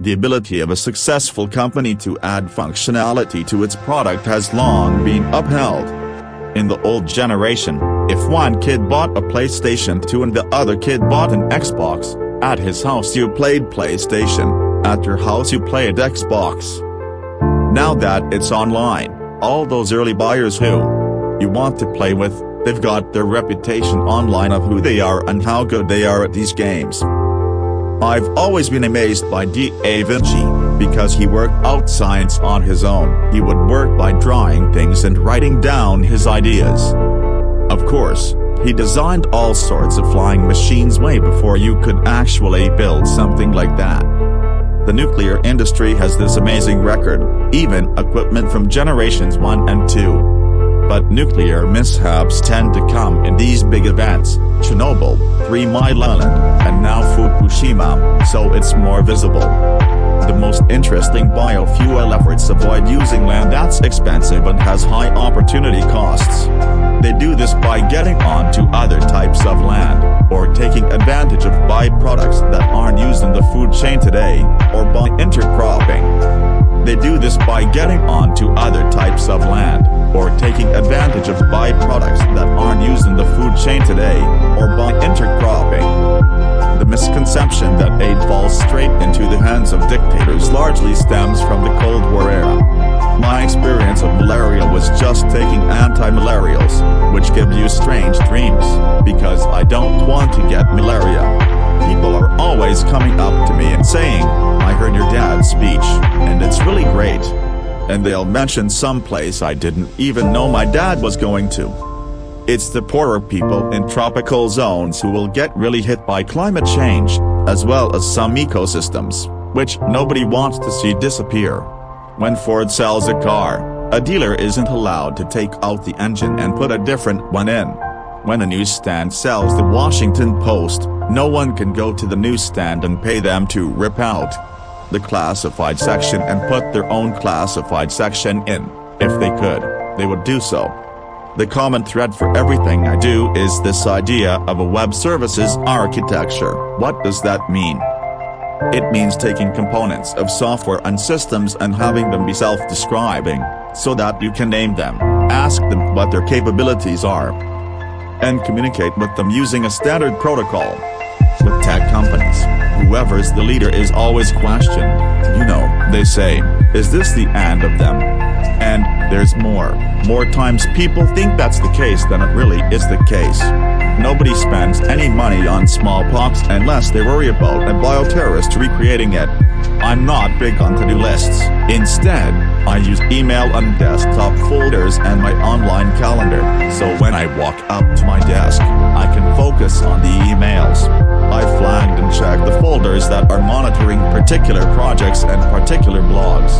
The ability of a successful company to add functionality to its product has long been upheld. In the old generation, if one kid bought a PlayStation 2 and the other kid bought an Xbox, at his house you played PlayStation, at your house you played Xbox. Now that it's online, all those early buyers who you want to play with, they've got their reputation online of who they are and how good they are at these games. I've always been amazed by Da Vinci, because he worked out science on his own. He would work by drawing things and writing down his ideas. Of course, he designed all sorts of flying machines way before you could actually build something like that. The nuclear industry has this amazing record, even equipment from generations 1 and 2. But nuclear mishaps tend to come in these big events, Chernobyl, 3 Mile Island, and now Fukushima, so it's more visible. The most interesting biofuel efforts avoid using land that's expensive and has high opportunity costs. They do this by getting onto other types of land, or taking advantage of byproducts that aren't used in the food chain today, or by intercropping. They do this by getting onto other types of land, or taking advantage of byproducts that aren't used in the food chain today, or by intercropping. The misconception that aid falls straight into the hands of dictators largely stems from the Cold War era. My experience of malaria was just taking anti-malarials, which give you strange dreams, because I don't want to get malaria. People are always coming up to me and saying, "I heard your dad's speech, and it's really great." And they'll mention some place I didn't even know my dad was going to. It's the poorer people in tropical zones who will get really hit by climate change, as well as some ecosystems, which nobody wants to see disappear. When Ford sells a car, a dealer isn't allowed to take out the engine and put a different one in. When a newsstand sells the Washington Post, no one can go to the newsstand and pay them to rip out the classified section and put their own classified section in. If they could, they would do so. The common thread for everything I do is this idea of a web services architecture. What does that mean? It means taking components of software and systems and having them be self-describing, so that you can name them, ask them what their capabilities are, and communicate with them using a standard protocol. With tech companies, whoever's the leader is always questioned. They say, "Is this the end of them?" And there's more. More times people think that's the case than it really is the case. Nobody spends any money on smallpox unless they worry about a bioterrorist recreating it. I'm not big on to-do lists. Instead, I use email and desktop folders and my online calendar, so when I walk up to my desk, I can focus on the emails. I flagged and checked the folders that are monitoring particular projects and particular blogs.